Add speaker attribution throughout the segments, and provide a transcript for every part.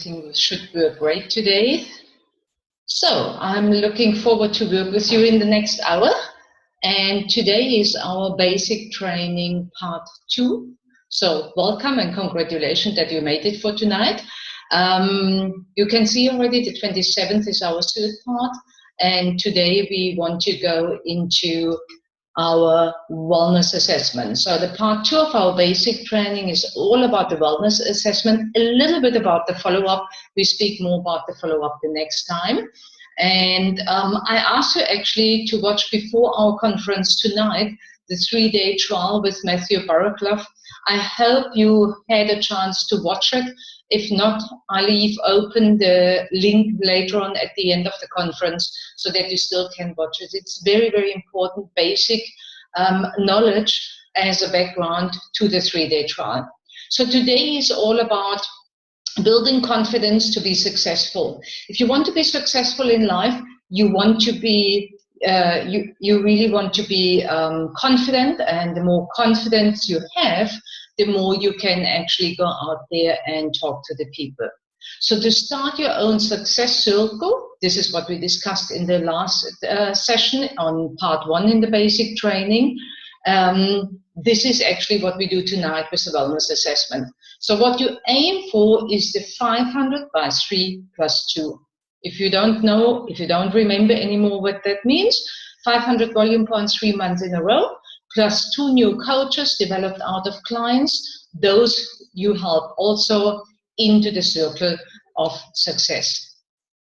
Speaker 1: Everything should work great today. So I'm looking forward to work with you in the next hour. And today is our basic training part 2. So welcome and congratulations that you made it for tonight. You can see already the 27th is our third part. And today we want to go into our wellness assessment. So the part 2 of our basic training is all about the wellness assessment, a little bit about the follow-up. We speak more about the follow-up the next time. And I asked you actually to watch before our conference tonight, the 3-day trial with Matthew Barraclough. I hope you had a chance to watch it. If not, I leave open the link later on at the end of the conference so that you still can watch it. It's very, very important basic knowledge as a background to the 3-day trial. So today is all about building confidence to be successful. If you want to be successful in life, you want to be you really want to be confident, and the more confidence you have, the more you can actually go out there and talk to the people. So to start your own success circle, this is what we discussed in the last session on part 1 in the basic training. This is actually what we do tonight with the wellness assessment. So what you aim for is the 500 by 3 plus 2. If you don't know, if you don't remember anymore what that means, 500 volume points 3 months in a row, plus 2 new coaches developed out of clients, those you help also into the circle of success.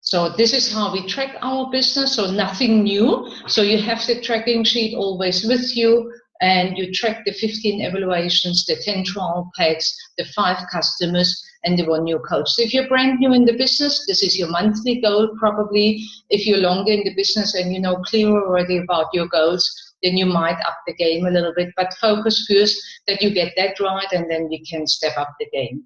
Speaker 1: So this is how we track our business, so nothing new. So you have the tracking sheet always with you, and you track the 15 evaluations, the 10 trial packs, the 5 customers, and the 1 new coach. So if you're brand new in the business, this is your monthly goal probably. If you're longer in the business and you know clear already about your goals, then you might up the game a little bit, but focus first that you get that right, and then we can step up the game.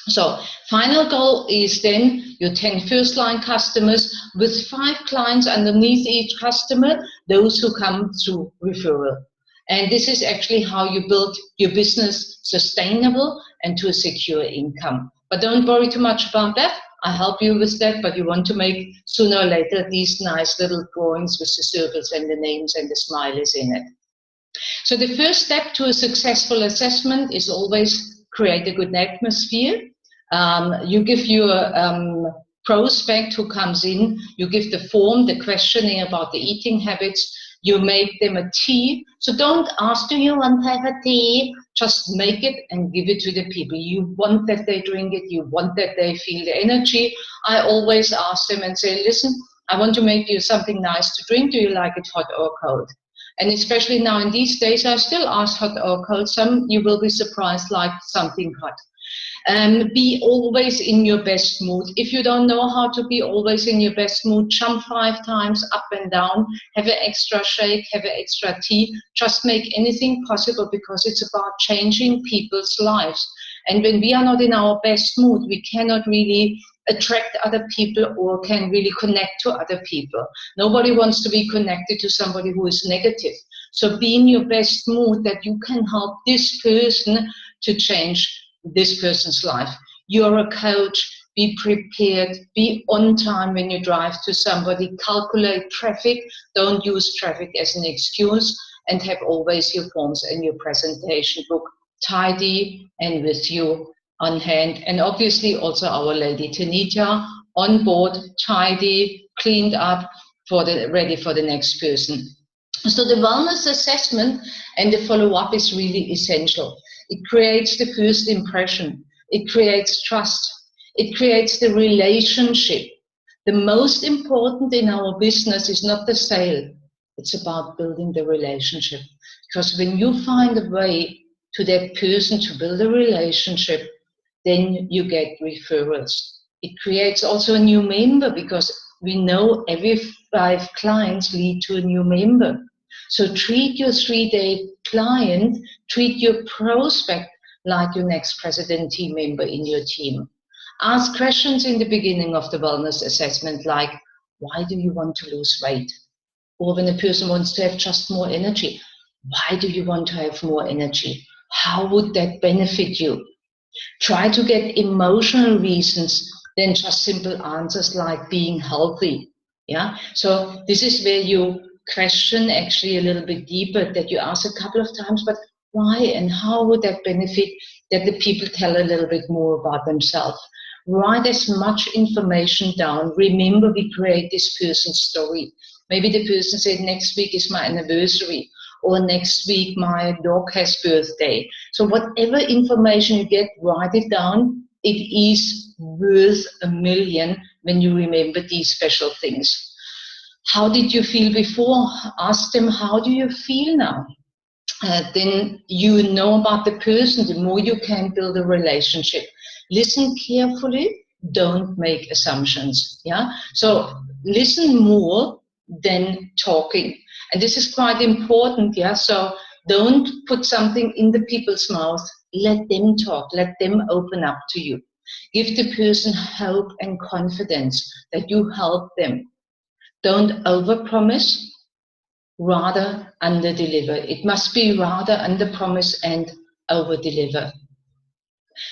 Speaker 1: So final goal is then your 10 first line customers with 5 clients underneath each customer, those who come through referral. And this is actually how you build your business sustainable and to a secure income. But don't worry too much about that. I help you with that, but you want to make sooner or later these nice little drawings with the circles and the names and the smileys in it. So the first step to a successful assessment is always create a good atmosphere. You give your prospect who comes in, you give the form, the questioning about the eating habits, you make them a tea. So don't ask, do you want to have a tea? Just make it and give it to the people. You want that they drink it, you want that they feel the energy. I always ask them and say, listen, I want to make you something nice to drink. Do you like it hot or cold? And especially now in these days, I still ask hot or cold. Some you will be surprised, like something hot. Be always in your best mood. If you don't know how to be always in your best mood, jump 5 times up and down, have an extra shake, have an extra tea, just make anything possible, because it's about changing people's lives. And when we are not in our best mood, we cannot really attract other people or can really connect to other people. Nobody wants to be connected to somebody who is negative. So be in your best mood that you can help this person to change this person's life. You're a coach, be prepared, be on time when you drive to somebody, calculate traffic, don't use traffic as an excuse, and have always your forms and your presentation book tidy and with you on hand. And obviously also our lady Tanita on board, tidy, cleaned up, ready for the next person. So the wellness assessment and the follow-up is really essential. It creates the first impression. It creates trust. It creates the relationship. The most important in our business is not the sale. It's about building the relationship. Because when you find a way to that person to build a relationship, then you get referrals. It creates also a new member, because we know every 5 clients lead to a new member. So treat your 3-day client, treat your prospect like your next president team member in your team. Ask questions in the beginning of the wellness assessment like, why do you want to lose weight? Or when a person wants to have just more energy, why do you want to have more energy? How would that benefit you? Try to get emotional reasons than just simple answers like being healthy. Yeah. So this is where you question actually a little bit deeper, that you ask a couple of times, but why and how would that benefit, that the people tell a little bit more about themselves. Write as much information down. Remember, we create this person's story. Maybe the person said, next week is my anniversary, or next week my dog has birthday. So whatever information you get, write it down. It is worth a million when you remember these special things. How did you feel before? Ask them, how do you feel now? Then you know about the person, the more you can build a relationship. Listen carefully, don't make assumptions. Yeah. So listen more than talking. And this is quite important. Yeah. So don't put something in the people's mouth. Let them talk. Let them open up to you. Give the person hope and confidence that you help them. Don't overpromise, rather under-deliver. It must be rather under-promise and over-deliver.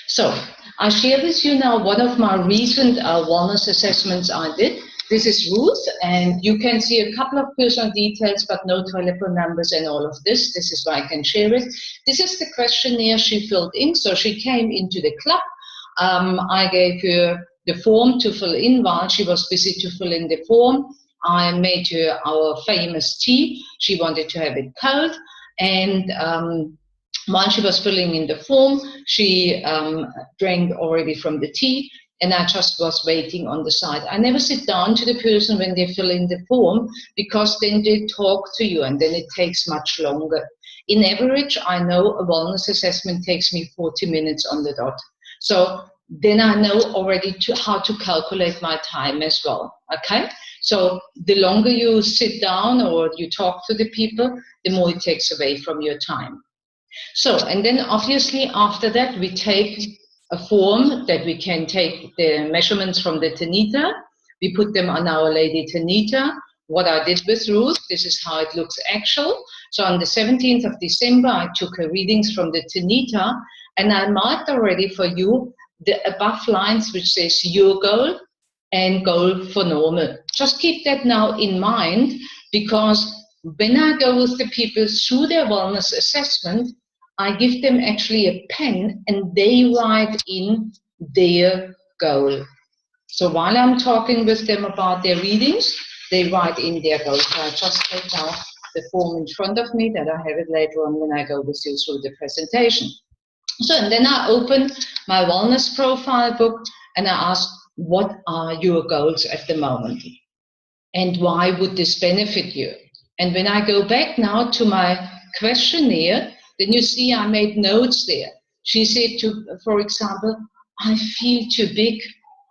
Speaker 1: So I share with you now one of my recent wellness assessments I did. This is Ruth, and you can see a couple of personal details, but no telephone numbers and all of this. This is why I can share it. This is the questionnaire she filled in. So she came into the club. I gave her the form to fill in while she was busy to fill in the form. I made her our famous tea. She wanted to have it cold. And while she was filling in the form, she drank already from the tea. And I just was waiting on the side. I never sit down to the person when they fill in the form, because then they talk to you and then it takes much longer. In average, I know a wellness assessment takes me 40 minutes on the dot. So then I know already how to calculate my time as well, okay? So the longer you sit down or you talk to the people, the more it takes away from your time. So, and then obviously after that, we take a form that we can take the measurements from the Tanita. We put them on our lady Tanita. What I did with Ruth, this is how it looks actual. So on the 17th of December, I took her readings from the Tanita, and I marked already for you the above lines which says your goal and goal for normal. Just keep that now in mind, because when I go with the people through their wellness assessment, I give them actually a pen and they write in their goal. So while I'm talking with them about their readings, they write in their goal. So I just take now the form in front of me, that I have it later on when I go with you through the presentation. So, and then I open my wellness profile book and I ask, what are your goals at the moment? And why would this benefit you? And when I go back now to my questionnaire, then you see I made notes there. She said, for example, I feel too big.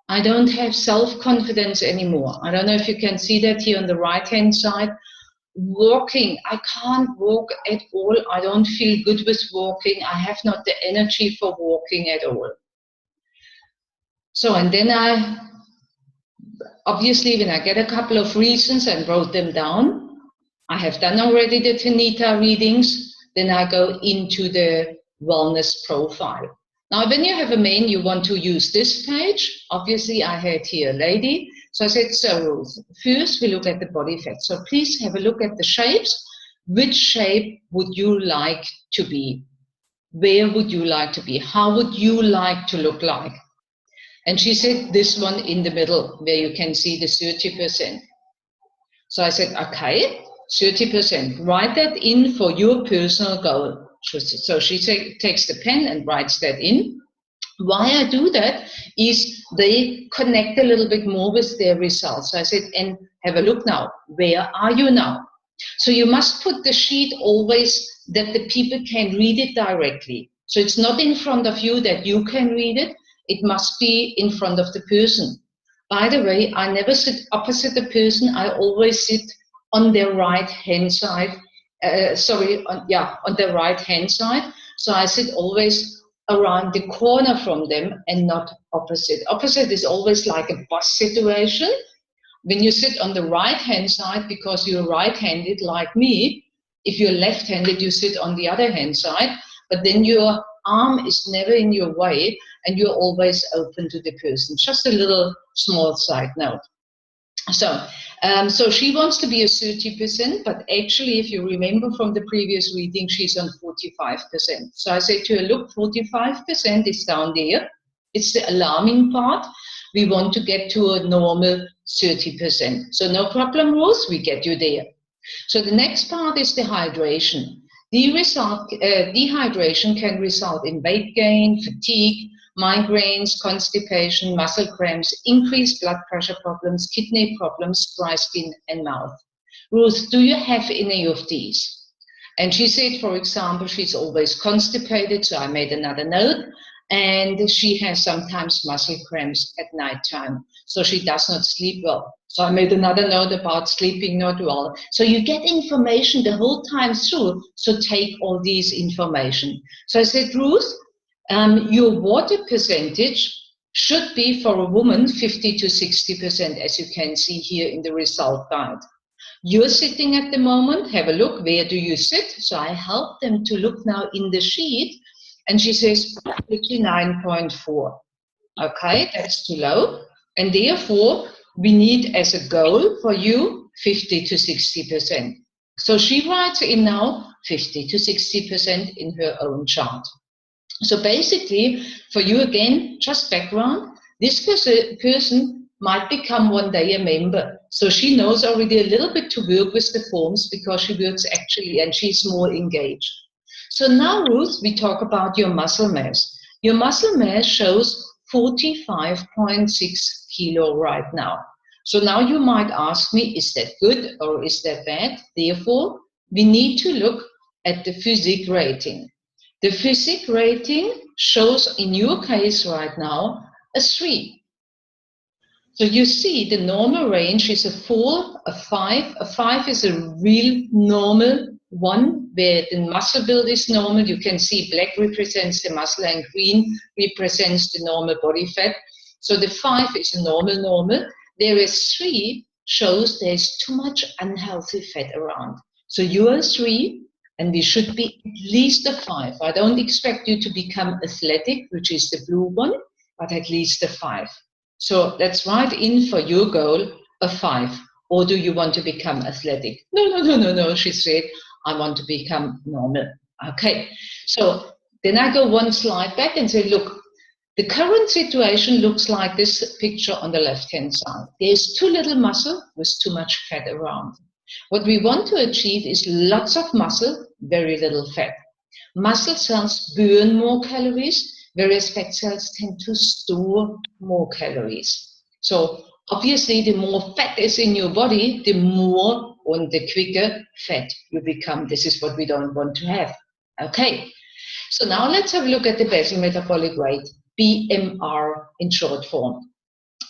Speaker 1: I don't have self-confidence anymore. I don't know if you can see that here on the right-hand side. Walking, I can't walk at all. I don't feel good with walking. I have not the energy for walking at all. So, and then obviously, when I get a couple of reasons and wrote them down, I have done already the Tanita readings, then I go into the wellness profile. Now, when you have a main, you want to use this page. Obviously, I had here a lady. So I said, so Ruth, first we look at the body fat. So please have a look at the shapes. Which shape would you like to be? Where would you like to be? How would you like to look like? And she said, this one in the middle, where you can see the 30%. So I said, okay, 30%. Write that in for your personal goal. So she takes the pen and writes that in. Why I do that is they connect a little bit more with their results. So I said, and have a look now. Where are you now? So you must put the sheet always that the people can read it directly. So it's not in front of you that you can read it. It must be in front of the person. By the way, I never sit opposite the person. I always sit on their right-hand side. On the right-hand side. So I sit always around the corner from them and not opposite. Opposite is always like a bus situation. When you sit on the right-hand side, because you're right-handed like me, if you're left-handed, you sit on the other hand side, but then you're arm is never in your way and you're always open to the person. Just a little small side note. So she wants to be a 30%, but actually, if you remember from the previous reading, she's on 45%. So I say to her, look, 45% is down there. It's the alarming part. We want to get to a normal 30%. So no problem, Ruth, we get you there. So the next part is the hydration. Dehydration can result in weight gain, fatigue, migraines, constipation, muscle cramps, increased blood pressure problems, kidney problems, dry skin, and mouth. Ruth, do you have any of these? And she said, for example, she's always constipated, so I made another note, and she has sometimes muscle cramps at nighttime, so she does not sleep well. So I made another note about sleeping not well. So you get information the whole time through, so take all these information. So I said, Ruth, your water percentage should be for a woman 50 to 60%, as you can see here in the result guide. You're sitting at the moment, have a look, where do you sit? So I help them to look now in the sheet, and she says 59.4. Okay, that's too low, and therefore we need as a goal for you 50 to 60%. So she writes in now 50 to 60% in her own chart. So basically, for you again, just background, this person might become one day a member. So she knows already a little bit to work with the forms because she works actually and she's more engaged. So now, Ruth, we talk about your muscle mass. Your muscle mass shows 45.6 kilo right now. So now you might ask me, is that good or is that bad? Therefore, we need to look at the physique rating. The physique rating shows, in your case right now, a 3. So you see the normal range is a 4, a 5. A 5 is a real normal one where the muscle build is normal. You can see black represents the muscle and green represents the normal body fat. So the 5 is a normal. Whereas 3 shows there's too much unhealthy fat around. So you are 3. And we should be at least a 5. I don't expect you to become athletic, which is the blue one, but at least a 5. So let's write in for your goal a 5. Or do you want to become athletic? No, she said, I want to become normal. Okay, so then I go one slide back and say, look, the current situation looks like this picture on the left-hand side. There's too little muscle with too much fat around. What we want to achieve is lots of muscle, very little fat. Muscle cells burn more calories, whereas fat cells tend to store more calories. So obviously, the more fat is in your body, the more and the quicker fat you become. This is what we don't want to have. Okay, so now let's have a look at the basal metabolic rate, BMR in short form.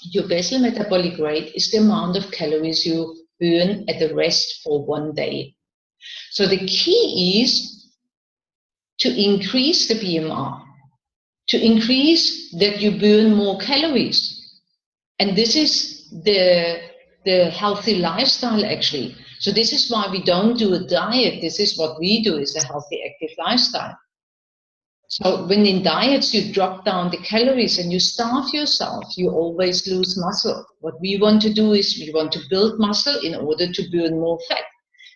Speaker 1: Your basal metabolic rate is the amount of calories you burn at the rest for one day. So the key is to increase the BMR, to increase that you burn more calories. And this is the healthy lifestyle actually. So this is why we don't do a diet. This is what we do, is a healthy active lifestyle. So when in diets you drop down the calories and you starve yourself, you always lose muscle. What we want to do is we want to build muscle in order to burn more fat.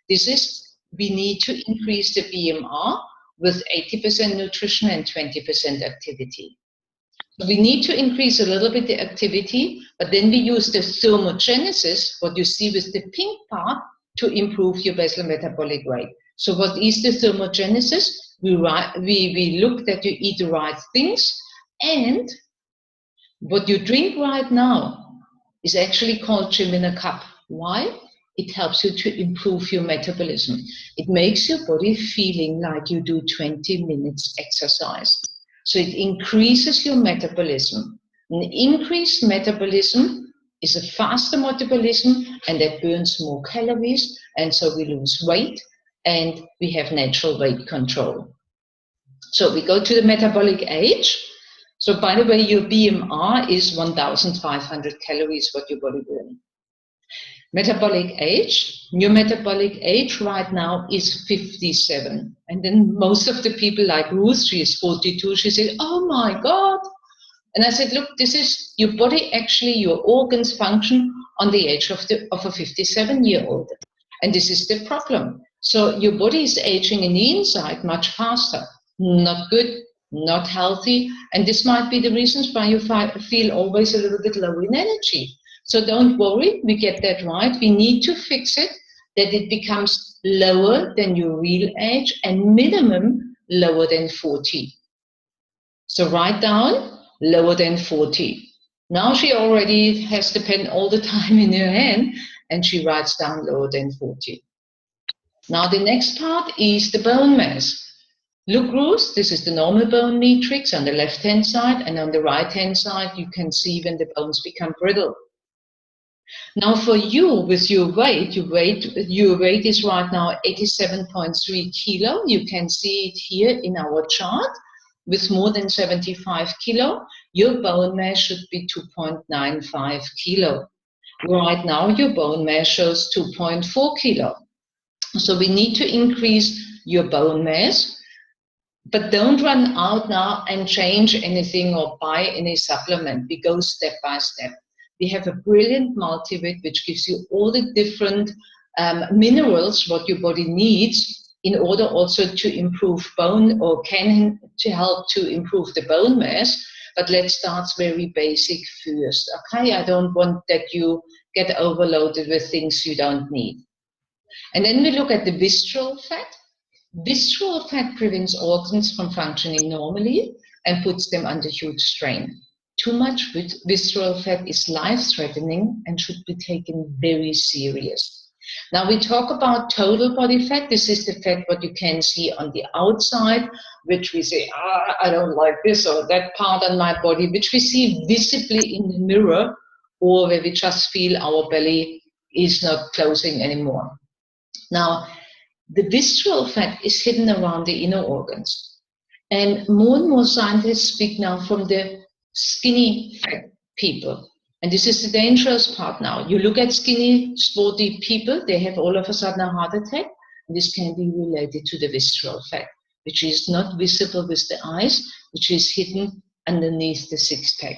Speaker 1: This is, we need to increase the BMR with 80% nutrition and 20% activity. So we need to increase a little bit the activity, but then we use the thermogenesis, what you see with the pink part, to improve your basal metabolic rate. So what is the thermogenesis? We look that you eat the right things, and what you drink right now is actually called gym in a cup. Why? It helps you to improve your metabolism. It makes your body feeling like you do 20 minutes exercise. So it increases your metabolism. An increased metabolism is a faster metabolism, and that burns more calories, and so we lose weight, and we have natural weight control. So we go to the metabolic age. So by the way, your BMR is 1,500 calories what your body burns. Metabolic age, your metabolic age right now is 57. And then most of the people like Ruth, she is 42, she said, oh my God. And I said, look, this is your body, actually, your organs function on the age of a 57-year-old. And this is the problem. So your body is aging in the inside much faster. Not good, not healthy. And this might be the reasons why you feel always a little bit low in energy. So don't worry, we get that right. We need to fix it, that it becomes lower than your real age and minimum lower than 40. So write down lower than 40. Now she already has the pen all the time in her hand and she writes down lower than 40. Now the next part is the bone mass. Look, Ruth, this is the normal bone matrix on the left-hand side, and on the right-hand side you can see when the bones become brittle. Now for you, with your weight is right now 87.3 kilo. You can see it here in our chart. With more than 75 kilo, your bone mass should be 2.95 kilo. Right now, your bone mass shows 2.4 kilo. So we need to increase your bone mass, but don't run out now and change anything or buy any supplement. We go step by step. We have a brilliant multivit which gives you all the different minerals what your body needs in order also to improve bone, or can to help to improve the bone mass. But let's start very basic first, okay? I don't want that you get overloaded with things you don't need. And then we look at the visceral fat. Visceral fat prevents organs from functioning normally and puts them under huge strain. Too much visceral fat is life-threatening and should be taken very serious. Now we talk about total body fat. This is the fat what you can see on the outside, which we say, I don't like this or that part on my body, which we see visibly in the mirror, or where we just feel our belly is not closing anymore. Now, the visceral fat is hidden around the inner organs. And more scientists speak now from the skinny fat people. And this is the dangerous part now. You look at skinny, sporty people, they have all of a sudden a heart attack. This can be related to the visceral fat, which is not visible with the eyes, which is hidden underneath the six-pack.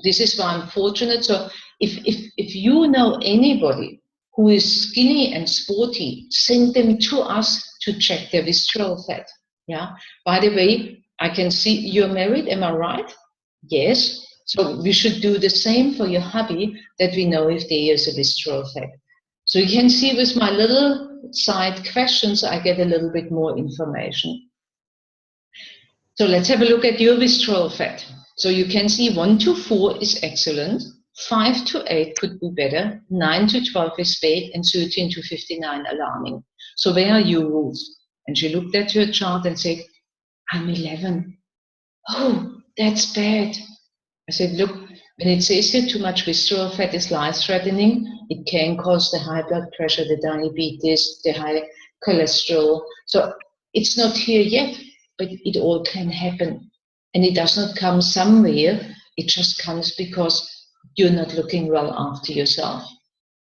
Speaker 1: This is why I'm fortunate. So if you know anybody who is skinny and sporty, send them to us to check their visceral fat. Yeah. By the way, I can see you're married, am I right? Yes. So we should do the same for your hubby, that we know if there is a visceral fat. So you can see with my little side questions, I get a little bit more information. So let's have a look at your visceral fat. So you can see 1 to 4 is excellent, 5 to 8 could be better, 9 to 12 is bad, and 13 to 59 alarming. So where are you, Ruth? And she looked at her chart and said, I'm 11. Oh, that's bad. I said, look, when it says here too much visceral fat is life-threatening, it can cause the high blood pressure, the diabetes, the high cholesterol. So it's not here yet, but it all can happen. And it does not come somewhere, it just comes because you're not looking well after yourself.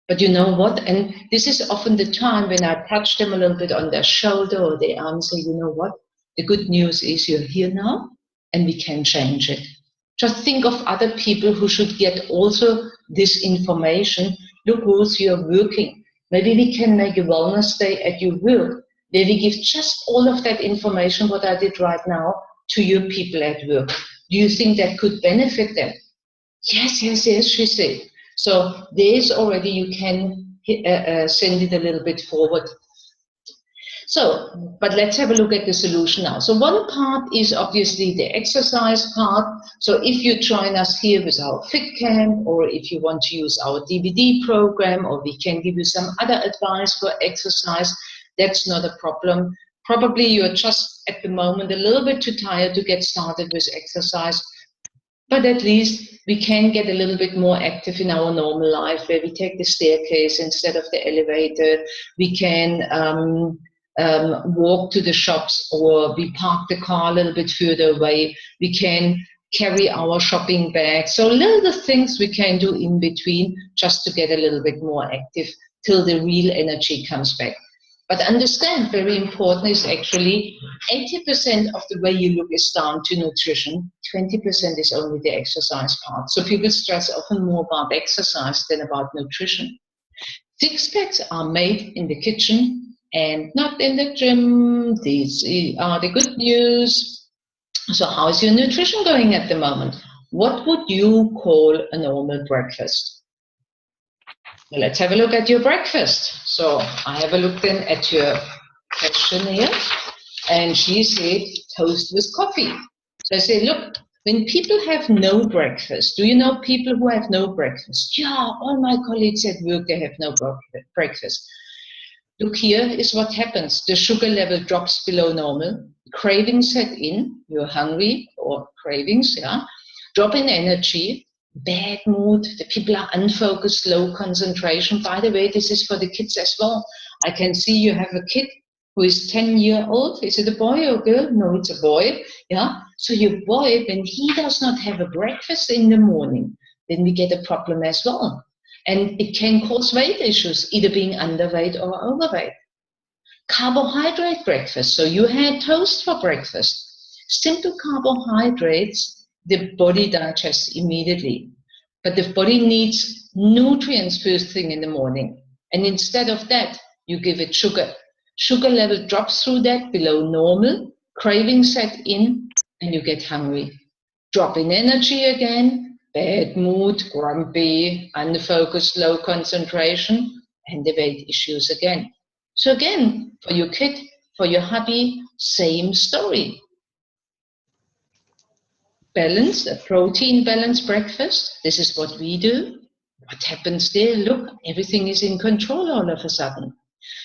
Speaker 1: But you know what? And this is often the time when I touch them a little bit on their shoulder or their arm and say, you know what? The good news is you're here now and we can change it. Just think of other people who should get also this information. Look, Ruth, you're working. Maybe we can make a wellness day at your work, where we give just all of that information, what I did right now, to your people at work. Do you think that could benefit them? Yes, she said. So there's already, you can send it a little bit forward. So, but let's have a look at the solution now. So one part is obviously the exercise part. So if you join us here with our Fit Camp, or if you want to use our DVD program, or we can give you some other advice for exercise, that's not a problem. Probably you're just at the moment a little bit too tired to get started with exercise, but at least we can get a little bit more active in our normal life, where we take the staircase instead of the elevator. We can walk to the shops, or we park the car a little bit further away. We can carry our shopping bag. So little things we can do in between just to get a little bit more active till the real energy comes back. But understand, very important is actually 80% of the way you look is down to nutrition. 20% is only the exercise part. So people stress often more about exercise than about nutrition. Six packs are made in the kitchen and not in the gym. These are the good news. So how's your nutrition going at the moment? What would you call a normal breakfast? Well, let's have a look at your breakfast. So I have a look then at your questionnaire, and she said toast with coffee. So I say, look, when people have no breakfast, do you know people who have no breakfast? Yeah, all my colleagues at work, they have no breakfast. Look, here is what happens. The sugar level drops below normal. Cravings set in. You're hungry, or cravings, yeah. Drop in energy. Bad mood. The people are unfocused, low concentration. By the way, this is for the kids as well. I can see you have a kid who is 10-year-old. Is it a boy or girl? No, it's a boy. Yeah. So your boy, when he does not have a breakfast in the morning, then we get a problem as well. And it can cause weight issues, either being underweight or overweight. Carbohydrate breakfast. So you had toast for breakfast. Simple carbohydrates, the body digests immediately. But the body needs nutrients first thing in the morning. And instead of that, you give it sugar. Sugar level drops through that below normal. Cravings set in, and you get hungry. Drop in energy again. Bad mood, grumpy, unfocused, low concentration, and the weight issues again. So again, for your kid, for your hubby, same story. Balance, a protein balanced breakfast. This is what we do. What happens there? Look, everything is in control all of a sudden.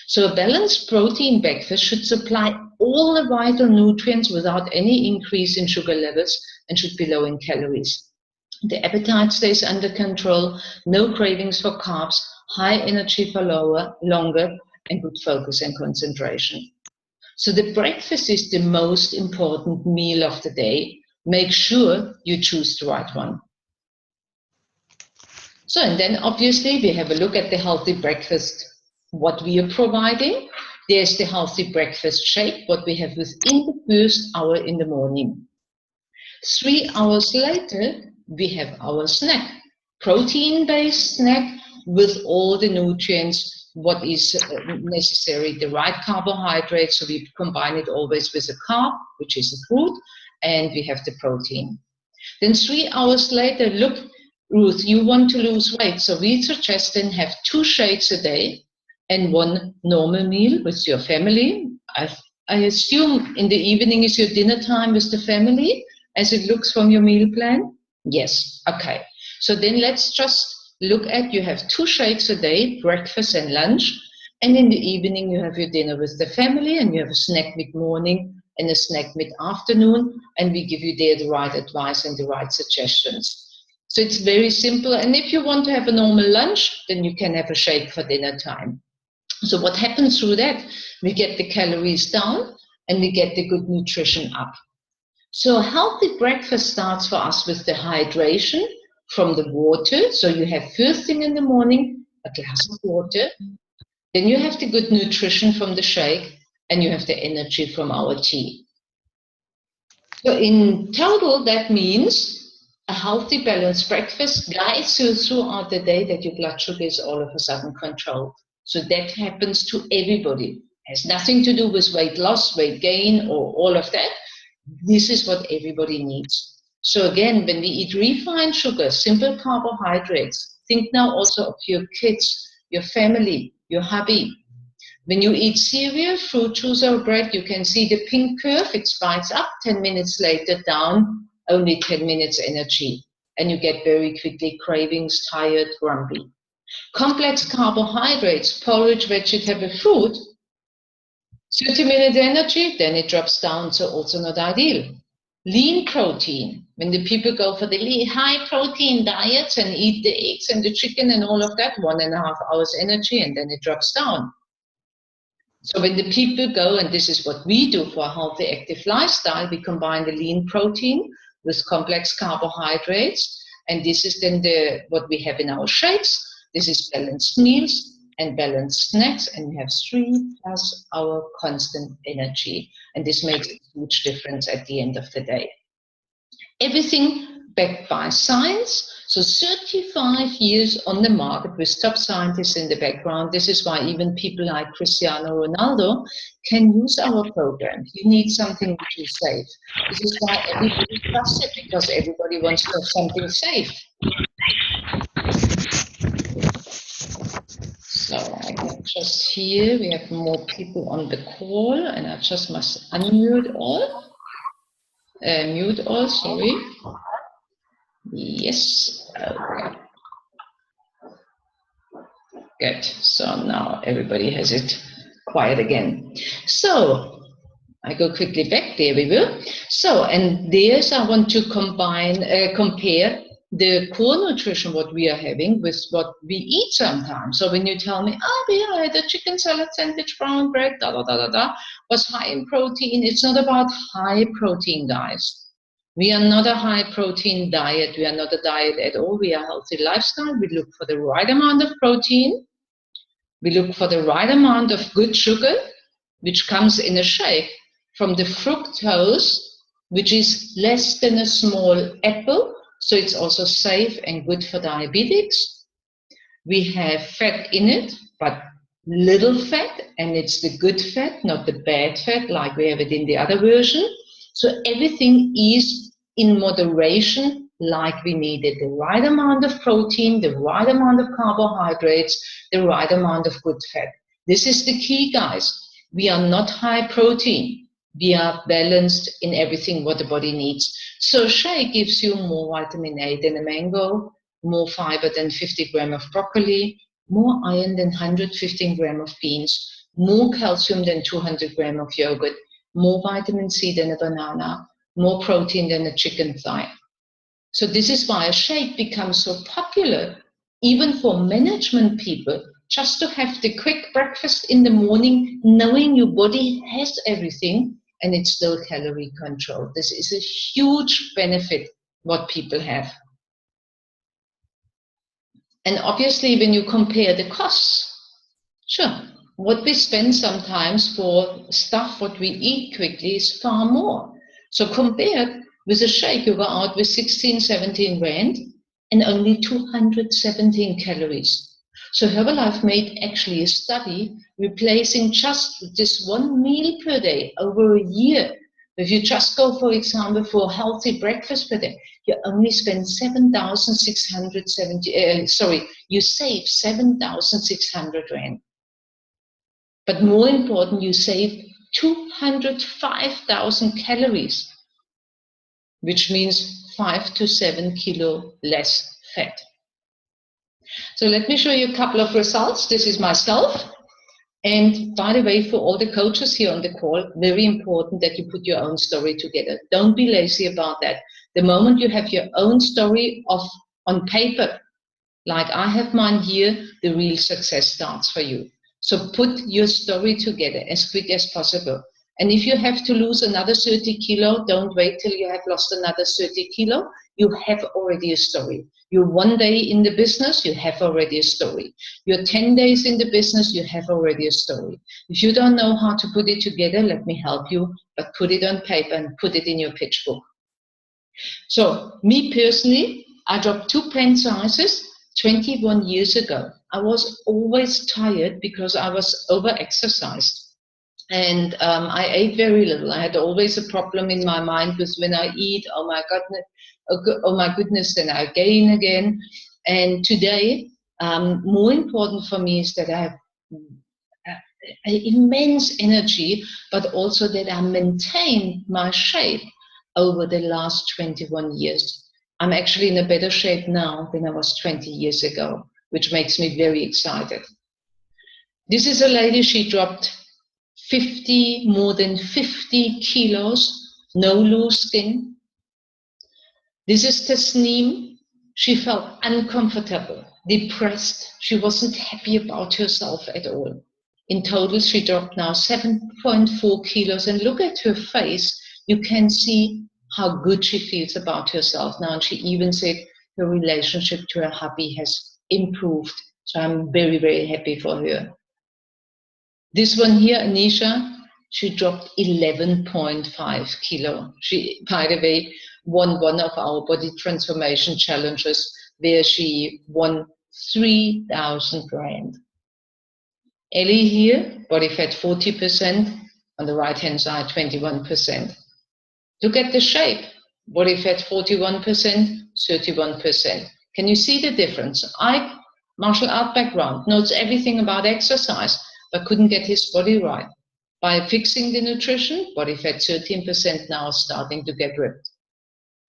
Speaker 1: So a balanced protein breakfast should supply all the vital nutrients without any increase in sugar levels and should be low in calories. The appetite stays under control, no cravings for carbs, high energy for longer, and good focus and concentration. So the breakfast is the most important meal of the day. Make sure you choose the right one. So, and then obviously we have a look at the healthy breakfast, what we are providing. There's the healthy breakfast shake, what we have within the first hour in the morning. 3 hours later, we have our snack, protein-based snack with all the nutrients, what is necessary, the right carbohydrates, so we combine it always with a carb, which is a fruit, and we have the protein. Then 3 hours later, look, Ruth, you want to lose weight, so we suggest then have 2 shakes a day and 1 normal meal with your family. I assume in the evening is your dinner time with the family, as it looks from your meal plan? Yes, okay. So then let's just look at, you have 2 shakes a day, breakfast and lunch, and in the evening you have your dinner with the family, and you have a snack mid-morning and a snack mid-afternoon, and we give you there the right advice and the right suggestions. So it's very simple, and if you want to have a normal lunch, then you can have a shake for dinner time. So what happens through that? We get the calories down, and we get the good nutrition up. So a healthy breakfast starts for us with the hydration from the water. So you have first thing in the morning, a glass of water. Then you have the good nutrition from the shake, and you have the energy from our tea. So in total, that means a healthy, balanced breakfast guides you throughout the day that your blood sugar is all of a sudden controlled. So that happens to everybody. It has nothing to do with weight loss, weight gain, or all of that. This is what everybody needs. So again, when we eat refined sugar, simple carbohydrates, think now also of your kids, your family, your hubby. When you eat cereal, fruit juice or bread, you can see the pink curve. It spikes up, 10 minutes later down, only 10 minutes energy. And you get very quickly cravings, tired, grumpy. Complex carbohydrates, porridge, vegetable, fruit, 30 minutes energy, then it drops down, so also not ideal. Lean protein, when the people go for the high protein diets and eat the eggs and the chicken and all of that, 1.5 hours energy, and then it drops down. So when the people go, and this is what we do for a healthy, active lifestyle, we combine the lean protein with complex carbohydrates. And this is then what we have in our shakes. This is balanced meals and balanced snacks, and we have 3 plus our constant energy. And this makes a huge difference at the end of the day. Everything backed by science. So 35 years on the market with top scientists in the background. This is why even people like Cristiano Ronaldo can use our program. You need something which is safe. This is why everybody trusts it, because everybody wants to have something safe. So I can just hear we have more people on the call, and I just must unmute all. Mute all, sorry. Yes, okay. Good, so now everybody has it quiet again. So I go quickly back, there we go. So, and there's, I want to compare the core nutrition, what we are having, with what we eat sometimes. So when you tell me, I had a chicken salad sandwich, brown bread, was high in protein, it's not about high protein, guys. We are not a high protein diet. We are not a diet at all. We are a healthy lifestyle. We look for the right amount of protein. We look for the right amount of good sugar, which comes in a shake from the fructose, which is less than a small apple. So it's also safe and good for diabetics. We have fat in it, but little fat, and it's the good fat, not the bad fat like we have it in the other version. So everything is in moderation, like we need it. The right amount of protein, the right amount of carbohydrates, the right amount of good fat. This is the key, guys. We are not high protein. We are balanced in everything what the body needs. So shake gives you more vitamin A than a mango, more fiber than 50 grams of broccoli, more iron than 115 grams of beans, more calcium than 200 grams of yogurt, more vitamin C than a banana, more protein than a chicken thigh. So this is why a shake becomes so popular, even for management people, just to have the quick breakfast in the morning, knowing your body has everything and it's still calorie controlled. This is a huge benefit what people have. And obviously when you compare the costs, sure, what we spend sometimes for stuff what we eat quickly is far more. So compared with a shake, you go out with 16, 17 rand and only 217 calories. So Herbalife made actually a study replacing just this one meal per day over a year. If you just go, for example, for a healthy breakfast per day, you only spend 7,670, you save 7,600 rand. But more important, you save 205,000 calories, which means 5 to 7 kilo less fat. So let me show you a couple of results. This is myself. And by the way, for all the coaches here on the call, very important that you put your own story together. Don't be lazy about that. The moment you have your own story on paper, like I have mine here, the real success starts for you. So put your story together as quick as possible. And if you have to lose another 30 kilo, don't wait till you have lost another 30 kilo. You have already a story. You're 1 day in the business, you have already a story. You're 10 days in the business, you have already a story. If you don't know how to put it together, let me help you, but put it on paper and put it in your pitch book. So me personally, I dropped 2 pen sizes 21 years ago. I was always tired because I was over-exercised. And I ate very little. I had always a problem in my mind with when I eat, oh my goodness, then I gain again. And today, more important for me is that I have immense energy, but also that I maintain my shape over the last 21 years. I'm actually in a better shape now than I was 20 years ago, which makes me very excited. This is a lady, she dropped more than 50 kilos, no loose skin. This is Tasneem. She felt uncomfortable, depressed. She wasn't happy about herself at all. In total, she dropped now 7.4 kilos. And look at her face. You can see how good she feels about herself now. And she even said her relationship to her hubby has improved. So I'm very, very happy for her. This one here, Anisha, she dropped 11.5 kilo. She, by the way, won one of our body transformation challenges where she won 3,000 rand. Ellie here, body fat 40%, on the right hand side 21%. Look at the shape, body fat 41%, 31%. Can you see the difference? I, martial art background, knows everything about exercise, but couldn't get his body right. By fixing the nutrition, body fat 13% now starting to get ripped.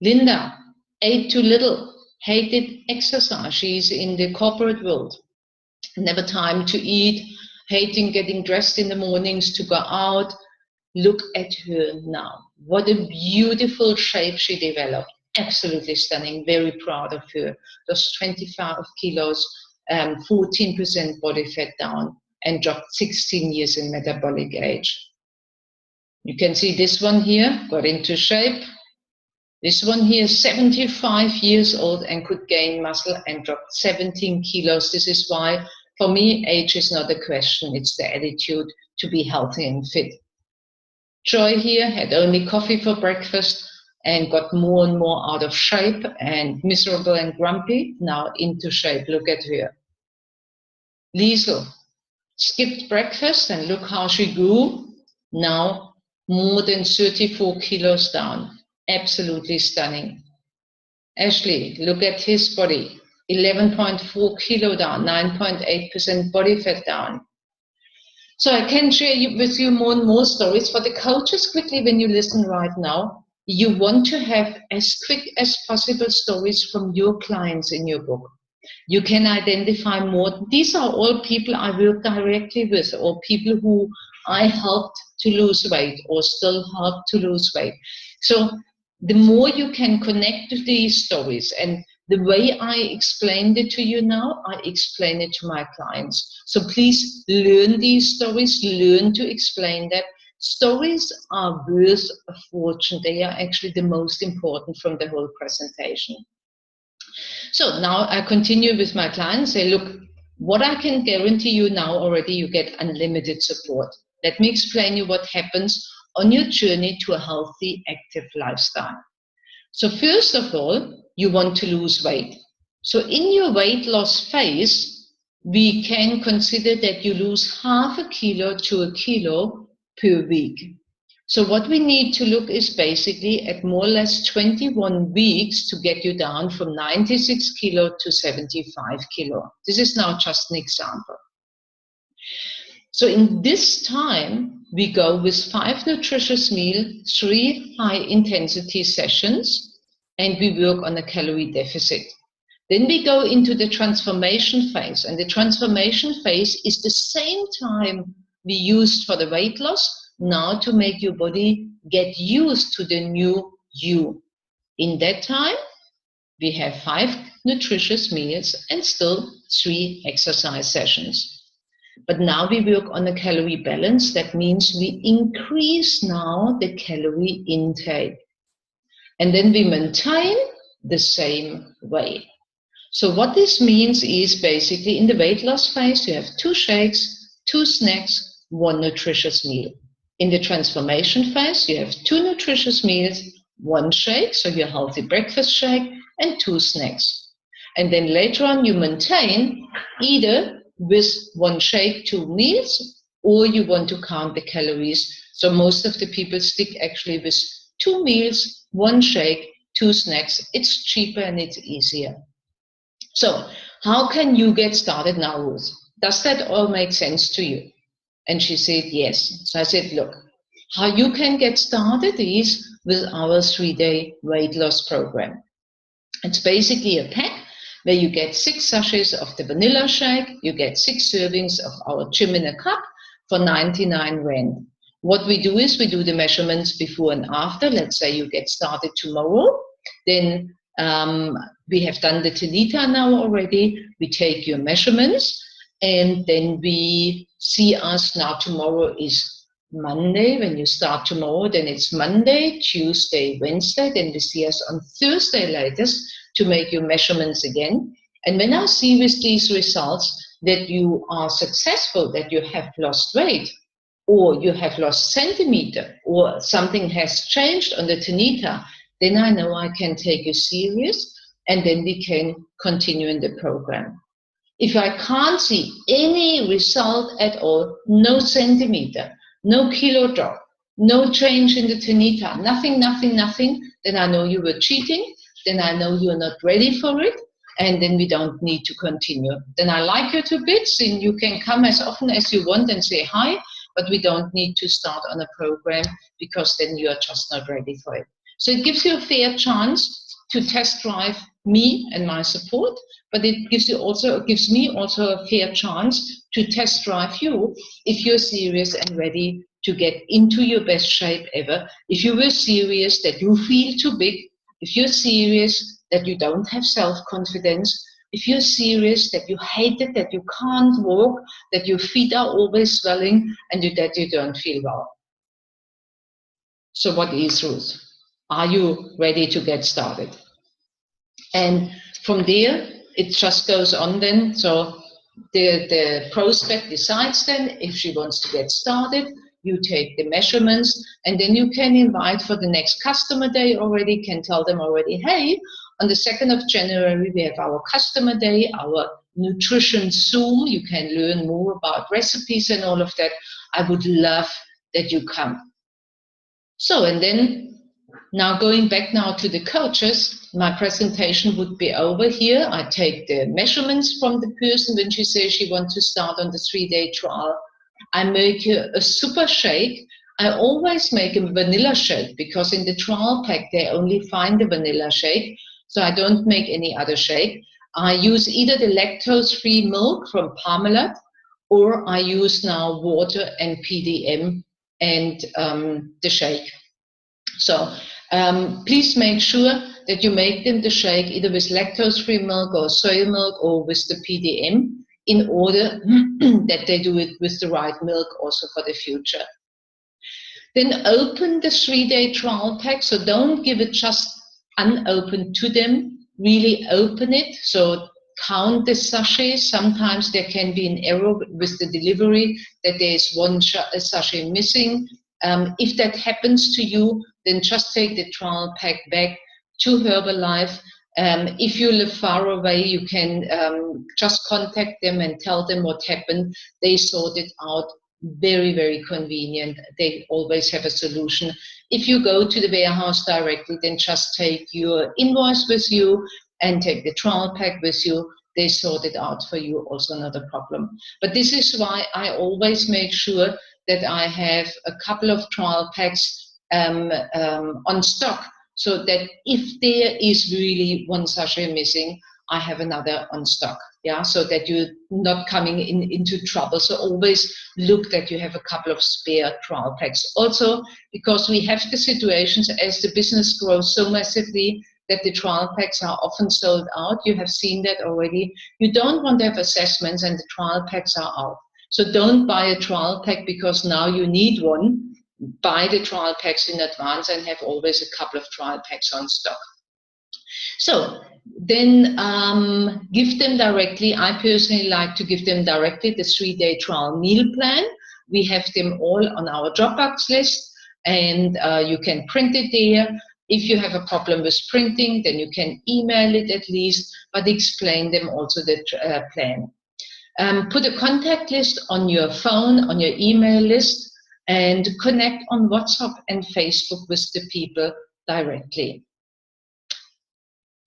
Speaker 1: Linda, ate too little, hated exercise. She's in the corporate world. Never time to eat, hating getting dressed in the mornings to go out. Look at her now. What a beautiful shape she developed. Absolutely stunning. Very proud of her. Lost 25 kilos, 14% body fat down, and dropped 16 years in metabolic age. You can see this one here, got into shape. This one here, 75 years old and could gain muscle and dropped 17 kilos. This is why, for me, age is not a question. It's the attitude to be healthy and fit. Joy here had only coffee for breakfast and got more and more out of shape and miserable and grumpy, now into shape. Look at her. Liesel skipped breakfast and look how she grew. Now more than 34 kilos down. Absolutely stunning. Ashley, look at his body. 11.4 kilo down, 9.8% body fat down. So I can share with you more and more stories for the coaches quickly when you listen right now. You want to have as quick as possible stories from your clients in your book. You can identify more. These are all people I work directly with, or people who I helped to lose weight or still help to lose weight. So the more you can connect to these stories, and the way I explained it to you now, I explain it to my clients. So please learn these stories, learn to explain that. Stories are worth a fortune. They are actually the most important from the whole presentation. So now I continue with my clients, say, look, what I can guarantee you now already, you get unlimited support. Let me explain you what happens on your journey to a healthy, active lifestyle. So first of all, you want to lose weight. So in your weight loss phase, we can consider that you lose half a kilo to a kilo per week. So what we need to look is basically at more or less 21 weeks to get you down from 96 kilo to 75 kilo. This is now just an example. So in this time, we go with 5 nutritious meals, 3 high-intensity sessions, and we work on a calorie deficit. Then we go into the transformation phase, and the transformation phase is the same time we used for the weight loss, now to make your body get used to the new you. In that time, we have 5 nutritious meals and still 3 exercise sessions. But now we work on a calorie balance. That means we increase now the calorie intake. And then we maintain the same way. So what this means is basically in the weight loss phase, you have 2 shakes, 2 snacks, 1 nutritious meal. In the transformation phase, you have 2 nutritious meals, 1 shake, so your healthy breakfast shake, and 2 snacks. And then later on, you maintain either with 1 shake, 2 meals, or you want to count the calories. So most of the people stick actually with 2 meals, 1 shake, 2 snacks. It's cheaper and it's easier. So how can you get started now, Ruth? Does that all make sense to you? And she said, yes. So I said, look, how you can get started is with our 3-day weight loss program. It's basically a pack where you get 6 sachets of the vanilla shake, you get 6 servings of our gym in a cup for 99 Rand. What we do is we do the measurements before and after. Let's say you get started tomorrow, then we have done the Talita now already. We take your measurements and then we see us now tomorrow is Monday, when you start tomorrow, then it's Monday, Tuesday, Wednesday, then we see us on Thursday latest to make your measurements again. And when I see with these results that you are successful, that you have lost weight, or you have lost centimeter, or something has changed on the tenita, then I know I can take you serious, and then we can continue in the program. If I can't see any result at all, no centimeter, no kilo drop, no change in the tenita, nothing, then I know you were cheating, then I know you're not ready for it, and then we don't need to continue. Then I like you to bits, and you can come as often as you want and say hi, but we don't need to start on a program because then you are just not ready for it. So it gives you a fair chance to test drive me and my support, but it gives me also a fair chance to test drive you if you're serious and ready to get into your best shape ever. If you were serious that you feel too big, if you're serious that you don't have self-confidence, if you're serious that you hate it, that you can't walk, that your feet are always swelling, and that you don't feel well. So what is Ruth? Are you ready to get started? And from there, it just goes on then. So the prospect decides then if she wants to get started. You take the measurements, and then you can invite for the next customer day already, can tell them already, hey, on the 2nd of January, we have our customer day, our nutrition Zoom. You can learn more about recipes and all of that. I would love that you come. So, and then now going back now to the coaches, my presentation would be over here. I take the measurements from the person when she says she wants to start on the 3-day trial. I make a super shake. I always make a vanilla shake because in the trial pack they only find the vanilla shake, so I don't make any other shake. I use either the lactose-free milk from Parmalat, or I use now water and PDM and the shake. So please make sure that you make them the shake either with lactose-free milk or soy milk or with the PDM, in order that they do it with the right milk also for the future. Then open the 3-day trial pack, so don't give it just unopened to them, really open it. So count the sachets. Sometimes there can be an error with the delivery that there is one sachet missing. If that happens to you, then just take the trial pack back to Herbalife. If you live far away, you can just contact them and tell them what happened. They sort it out. Very, very convenient. They always have a solution. If you go to the warehouse directly, then just take your invoice with you and take the trial pack with you. They sort it out for you, also not a problem. But this is why I always make sure that I have a couple of trial packs on stock, so that if there is really one sachet missing, I have another on stock, yeah, so that you're not coming into trouble. So always look that you have a couple of spare trial packs. Also, because we have the situations as the business grows so massively that the trial packs are often sold out. You have seen that already. You don't want to have assessments and the trial packs are out. So don't buy a trial pack because now you need one. Buy the trial packs in advance and have always a couple of trial packs on stock. So then give them directly. I personally like to give them directly the 3-day trial meal plan. We have them all on our Dropbox list, and you can print it there. If you have a problem with printing, then you can email it at least, but explain them also the plan. Put a contact list on your phone, on your email list, and connect on WhatsApp and Facebook with the people directly.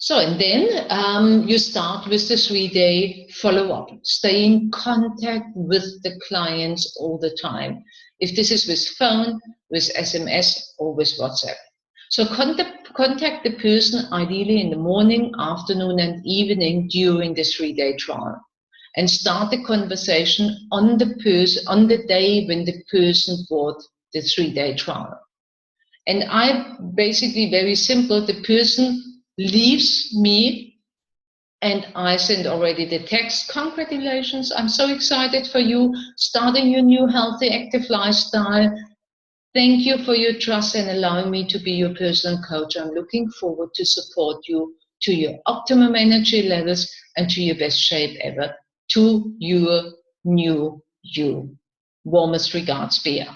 Speaker 1: So, and then you start with the 3-day follow-up. Stay in contact with the clients all the time. If this is with phone, with SMS, or with WhatsApp. So contact the person ideally in the morning, afternoon, and evening during the 3-day trial. And start the conversation on the day when the person bought the 3-day trial. And I basically, very simple, the person leaves me and I send already the text, congratulations, I'm so excited for you, starting your new healthy, active lifestyle. Thank you for your trust and allowing me to be your personal coach. I'm looking forward to support you to your optimum energy levels and to your best shape ever, to your new you. Warmest regards, Bea.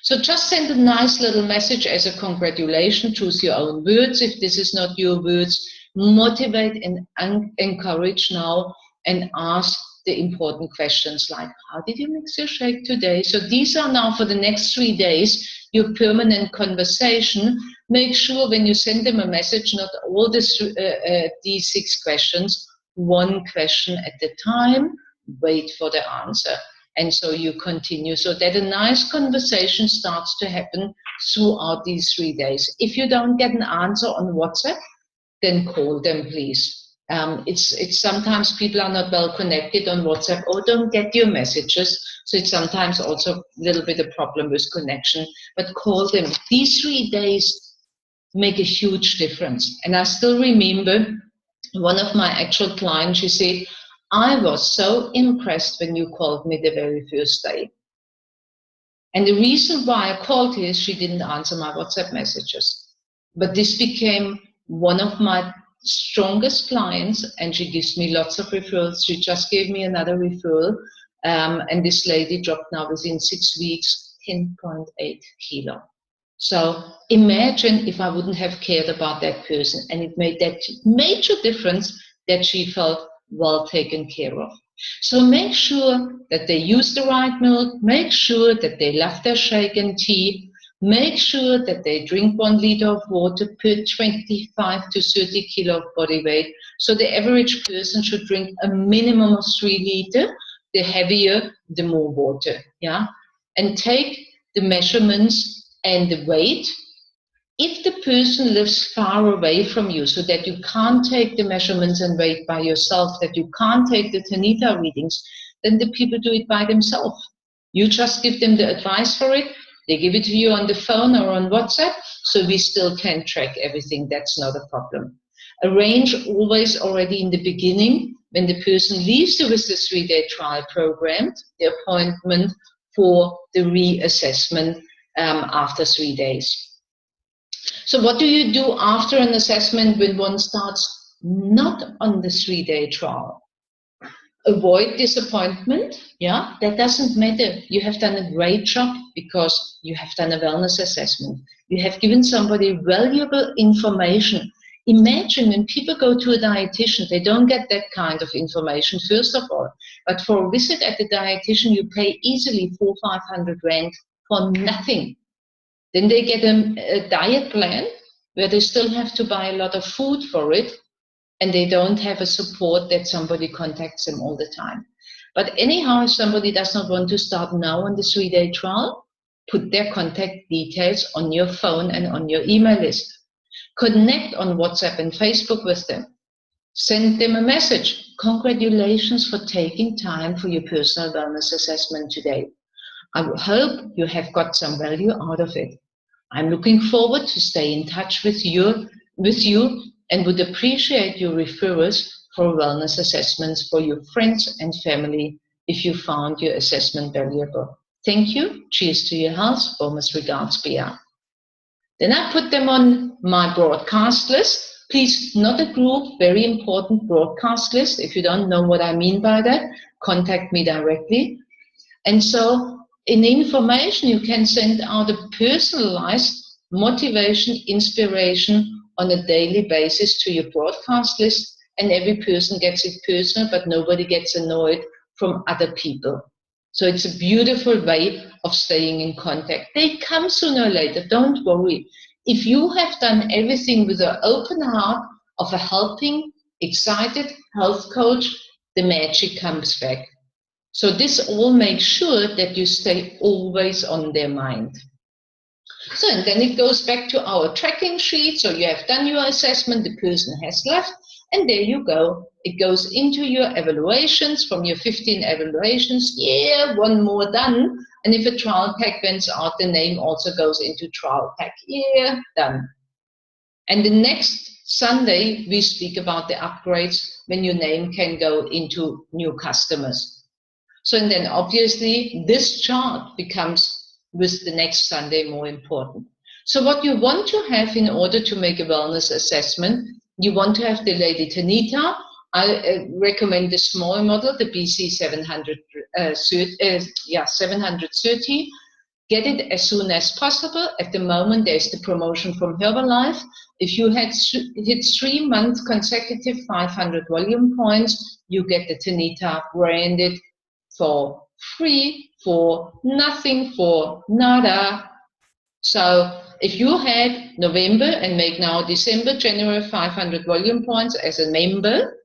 Speaker 1: So just send a nice little message as a congratulation. Choose your own words if this is not your words. Motivate and encourage now and ask the important questions like, how did you mix your shake today? So these are now for the next 3 days, your permanent conversation. Make sure when you send them a message, not all these 6 questions, 1 question at a time, wait for the answer. And so you continue so that a nice conversation starts to happen throughout these 3 days. If you don't get an answer on WhatsApp, then call them, please. It's sometimes people are not well connected on WhatsApp or don't get your messages. So it's sometimes also a little bit of problem with connection, but call them. These 3 days make a huge difference. And I still remember one of my actual clients, she said, I was so impressed when you called me the very first day. And the reason why I called her is she didn't answer my WhatsApp messages. But this became one of my strongest clients, and she gives me lots of referrals. She just gave me another referral, and this lady dropped now within 6 weeks 10.8 kilo. So imagine if I wouldn't have cared about that person, and it made that major difference that she felt well taken care of. So make sure that they use the right milk, make sure that they love their shake and tea, make sure that they drink 1 liter of water per 25 to 30 kilo of body weight. So the average person should drink a minimum of 3 liters. The heavier, the more water. Yeah, and take the measurements and the weight. If the person lives far away from you so that you can't take the measurements and weight by yourself, that you can't take the Tanita readings, then the people do it by themselves. You just give them the advice for it. They give it to you on the phone or on WhatsApp, so we still can track everything. That's not a problem. Arrange always already in the beginning, when the person leaves you with the 3-day trial program, the appointment for the reassessment after 3 days. So what do you do after an assessment when one starts not on the 3-day trial? Avoid disappointment. Yeah, that doesn't matter. You have done a great job because you have done a wellness assessment. You have given somebody valuable information. Imagine when people go to a dietitian, they don't get that kind of information, first of all. But for a visit at the dietitian, you pay easily 400-500 rand for nothing. Then they get a diet plan where they still have to buy a lot of food for it, and they don't have a support that somebody contacts them all the time. But anyhow, if somebody does not want to start now on the 3-day trial, put their contact details on your phone and on your email list. Connect on WhatsApp and Facebook with them. Send them a message. Congratulations for taking time for your personal wellness assessment today. I hope you have got some value out of it. I'm looking forward to stay in touch with you and would appreciate your referrals for wellness assessments for your friends and family if you found your assessment valuable. Thank you. Cheers to your health. Warmest regards, Bea. Then I put them on my broadcast list. Please, not a group, very important broadcast list. If you don't know what I mean by that, contact me directly. And so in information, you can send out a personalized motivation, inspiration on a daily basis to your broadcast list, and every person gets it personal, but nobody gets annoyed from other people. So it's a beautiful way of staying in contact. They come sooner or later, don't worry. If you have done everything with an open heart of a helping, excited health coach, the magic comes back. So this all makes sure that you stay always on their mind. So, and then it goes back to our tracking sheet. So you have done your assessment, the person has left, and there you go. It goes into your evaluations. From your 15 evaluations, yeah, 1 more done. And if a trial pack went out, the name also goes into trial pack, yeah, done. And the next Sunday, we speak about the upgrades when your name can go into new customers. So, and then obviously this chart becomes with the next Sunday more important. So what you want to have in order to make a wellness assessment, you want to have the Lady Tanita. I recommend the small model, the BC 730. Get it as soon as possible. At the moment, there's the promotion from Herbalife. If you hit 3 months consecutive 500 volume points, you get the Tanita branded for free, for nothing, for nada. So if you had November and make now December, January 500 volume points as a member,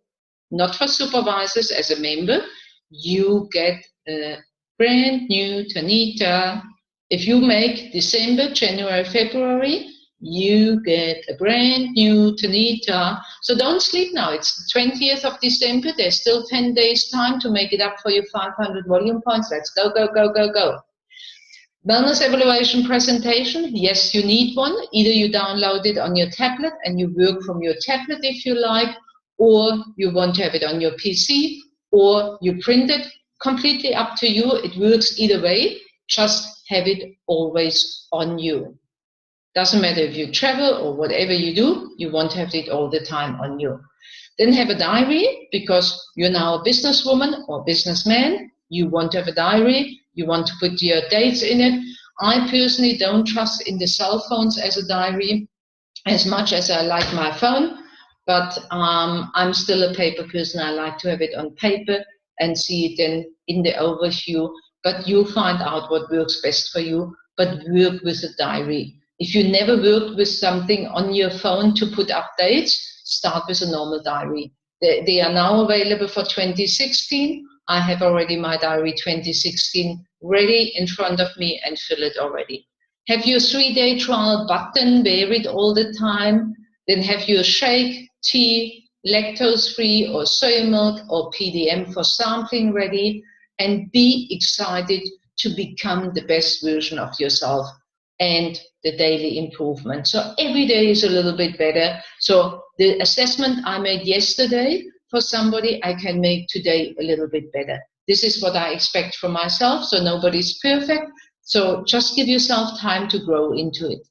Speaker 1: not for supervisors, as a member, you get a brand new Tanita. If you make December, January, February, you get a brand new Tanita. So don't sleep now. It's the 20th of December. There's still 10 days time to make it up for your 500 volume points. Let's go, go, go, go, go. Wellness evaluation presentation. Yes, you need one. Either you download it on your tablet and you work from your tablet if you like, or you want to have it on your PC, or you print it. Completely up to you. It works either way. Just have it always on you. Doesn't matter if you travel or whatever you do, you want to have it all the time on you. Then have a diary, because you're now a businesswoman or businessman. You want to have a diary. You want to put your dates in it. I personally don't trust in the cell phones as a diary as much as I like my phone, but I'm still a paper person. I like to have it on paper and see it then in the overview. But you find out what works best for you, but work with a diary. If you never worked with something on your phone to put updates, start with a normal diary. They are now available for 2016. I have already my diary 2016 ready in front of me and fill it already. Have your 3-day trial button, wear it all the time. Then have your shake, tea, lactose-free or soy milk or PDM for sampling ready, and be excited to become the best version of yourself and the daily improvement. So every day is a little bit better. So the assessment I made yesterday for somebody, I can make today a little bit better. This is what I expect from myself. So nobody's perfect. So just give yourself time to grow into it.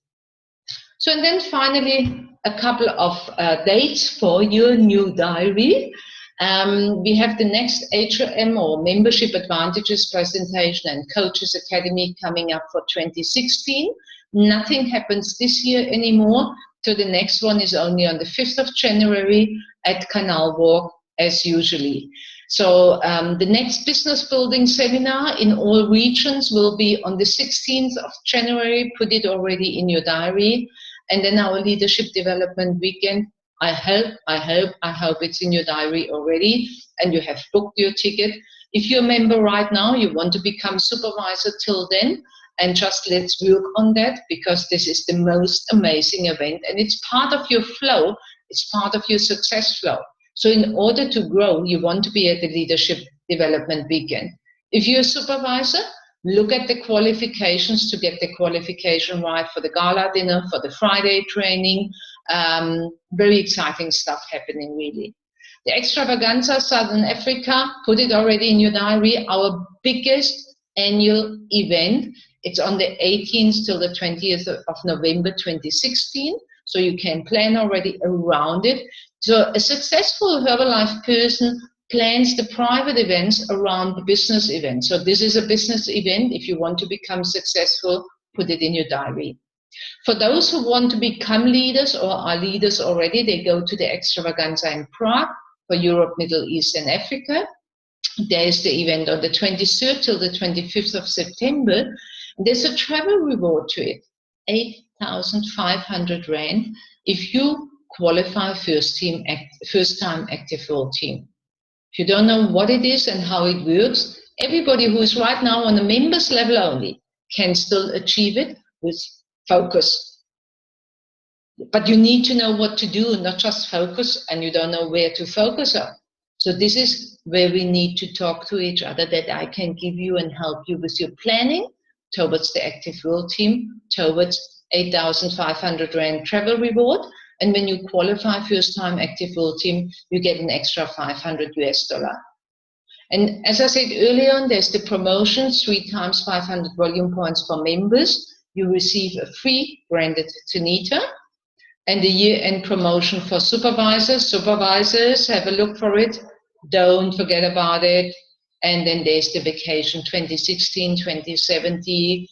Speaker 1: So, and then finally, a couple of dates for your new diary. We have the next HRM or Membership Advantages presentation and Coaches Academy coming up for 2016. Nothing happens this year anymore. So the next one is only on the 5th of January at Canal Walk as usually. So the next business building seminar in all regions will be on the 16th of January. Put it already in your diary. And then our leadership development weekend. I hope it's in your diary already and you have booked your ticket. If you're a member right now, you want to become supervisor till then, and just let's work on that, because this is the most amazing event and it's part of your flow. It's part of your success flow. So in order to grow, you want to be at the leadership development weekend. If you're a supervisor, look at the qualifications to get the qualification right for the gala dinner, for the Friday training. Very exciting stuff happening, really. The Extravaganza Southern Africa, put it already in your diary, our biggest annual event. It's on the 18th till the 20th of November 2016, so you can plan already around it. So a successful Herbalife person plans the private events around the business event. So this is a business event. If you want to become successful, put it in your diary. For those who want to become leaders or are leaders already, they go to the Extravaganza in Prague for Europe, Middle East and Africa. There is the event on the 23rd till the 25th of September. There's a travel reward to it, 8,500 Rand if you qualify first-time active world team. If you don't know what it is and how it works, everybody who is right now on the members level only can still achieve it with focus. But you need to know what to do, not just focus, and you don't know where to focus on. So this is where we need to talk to each other, that I can give you and help you with your planning towards the active world team, towards 8,500 Rand travel reward. And when you qualify first time active world team, you get an extra $500. And as I said earlier on, there's the promotion, 3 times 500 volume points for members. You receive a free branded Tanita. And the year-end promotion for supervisors. Supervisors, have a look for it. Don't forget about it. And then there's the vacation 2016, 2017.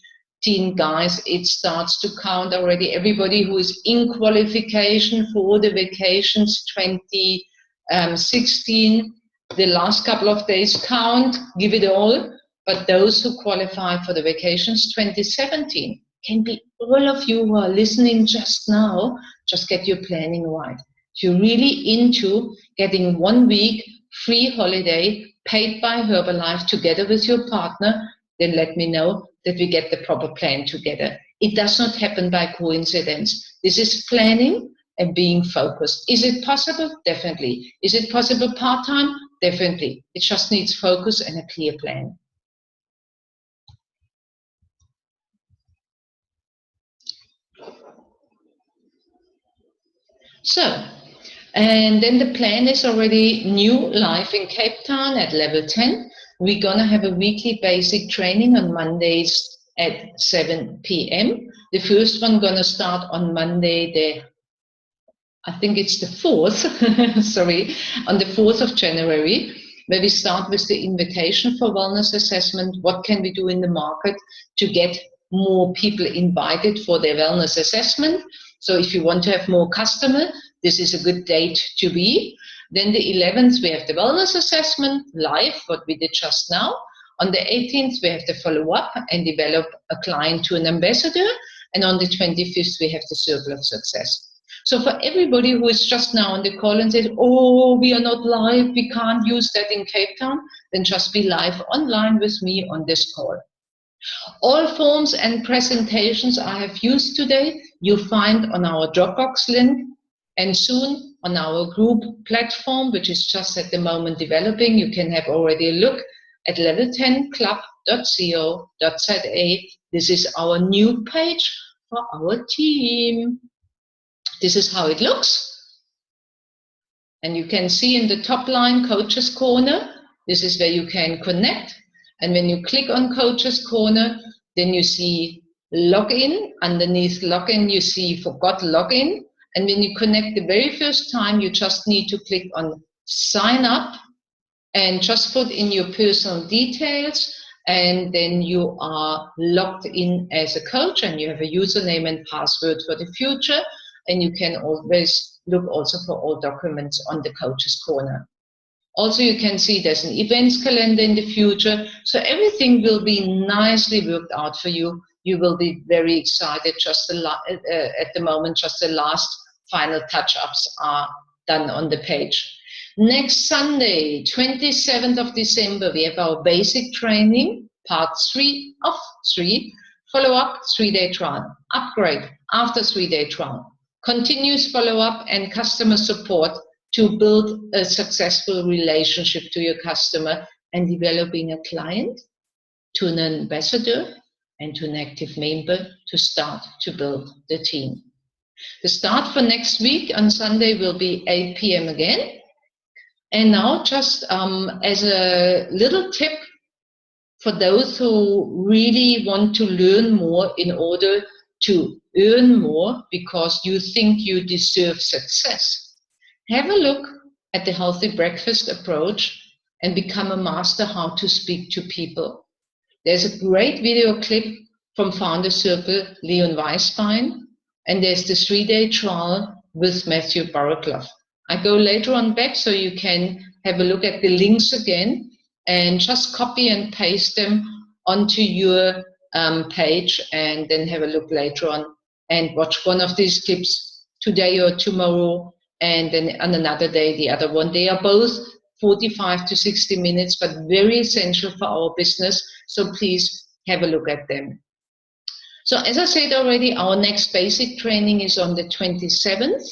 Speaker 1: Guys, it starts to count already. Everybody who is in qualification for the vacations 2016, the last couple of days count, give it all. But those who qualify for the vacations 2017 can be all of you who are listening just now. Just get your planning right. If you're really into getting 1 week free holiday paid by Herbalife together with your partner, then let me know that we get the proper plan together. It does not happen by coincidence. This is planning and being focused. Is it possible? Definitely. Is it possible part-time? Definitely. It just needs focus and a clear plan. So, and then the plan is already new live in Cape Town at level 10. We're going to have a weekly basic training on Mondays at 7 p.m. The first one going to start on Monday, I think it's the 4th, sorry, on the 4th of January, where we start with the invitation for wellness assessment. What can we do in the market to get more people invited for their wellness assessment? So if you want to have more customers, this is a good date to be. Then the 11th, we have the wellness assessment live, what we did just now. On the 18th, we have the follow-up and develop a client to an ambassador. And on the 25th, we have the circle of success. So for everybody who is just now on the call and says, oh, we are not live, we can't use that in Cape Town, then just be live online with me on this call. All forms and presentations I have used today, you find on our Dropbox link, and soon on our group platform, which is just at the moment developing. You can have already a look at level10club.co.za. This is our new page for our team. This is how it looks. And you can see in the top line, Coach's Corner. This is where you can connect. And when you click on Coach's Corner, then you see Login. Underneath Login, you see Forgot Login. And when you connect the very first time, you just need to click on Sign Up and just put in your personal details. And then you are logged in as a coach and you have a username and password for the future. And you can always look also for all documents on the Coach's Corner. Also, you can see there's an events calendar in the future. So everything will be nicely worked out for you. You will be very excited. Just at the moment, just the last final touch-ups are done on the page. Next Sunday, 27th of December, we have our basic training, part 3 of 3, follow-up, 3-day trial, upgrade after 3-day trial, continuous follow-up and customer support to build a successful relationship to your customer and developing a client to an ambassador and to an active member to start to build the team. The start for next week on Sunday will be 8 p.m. again. And now just as a little tip for those who really want to learn more in order to earn more because you think you deserve success, have a look at the healthy breakfast approach and become a master how to speak to people. There's a great video clip from Founder Circle, Leon Weisbein, and there's the 3-day trial with Matthew Barraclough. I go later on back so you can have a look at the links again and just copy and paste them onto your page and then have a look later on and watch one of these clips today or tomorrow and then on another day the other one. They are both 45 to 60 minutes but very essential for our business, so please have a look at them. So as I said already, our next basic training is on the 27th.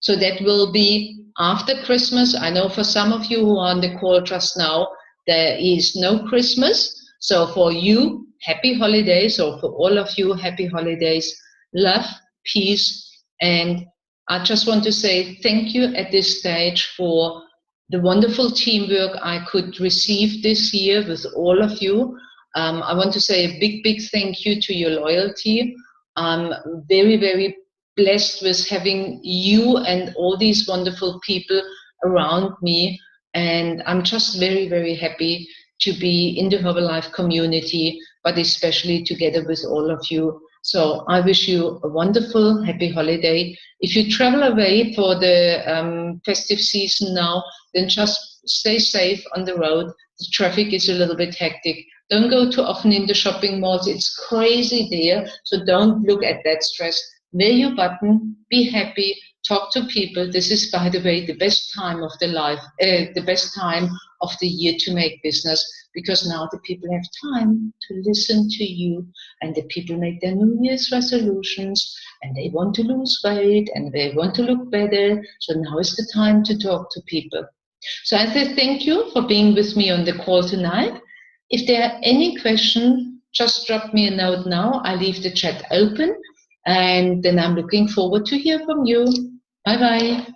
Speaker 1: So that will be after Christmas. I know for some of you who are on the call just now, there is no Christmas. So for you, happy holidays, or for all of you, happy holidays, love, peace. And I just want to say thank you at this stage for the wonderful teamwork I could receive this year with all of you. I want to say a big, big thank you to your loyalty. I'm very, very blessed with having you and all these wonderful people around me. And I'm just very, very happy to be in the Herbalife community, but especially together with all of you. So I wish you a wonderful, happy holiday. If you travel away for the festive season now, then just stay safe on the road. The traffic is a little bit hectic. Don't go too often in the shopping malls. It's crazy there. So don't look at that stress. Wear your button, be happy, talk to people. This is, by the way, the best time of the best time of the year to make business, because now the people have time to listen to you, and the people make their New Year's resolutions, and they want to lose weight, and they want to look better. So now is the time to talk to people. So I say thank you for being with me on the call tonight. If there are any questions, just drop me a note now. I leave the chat open, and then I'm looking forward to hear from you. Bye-bye.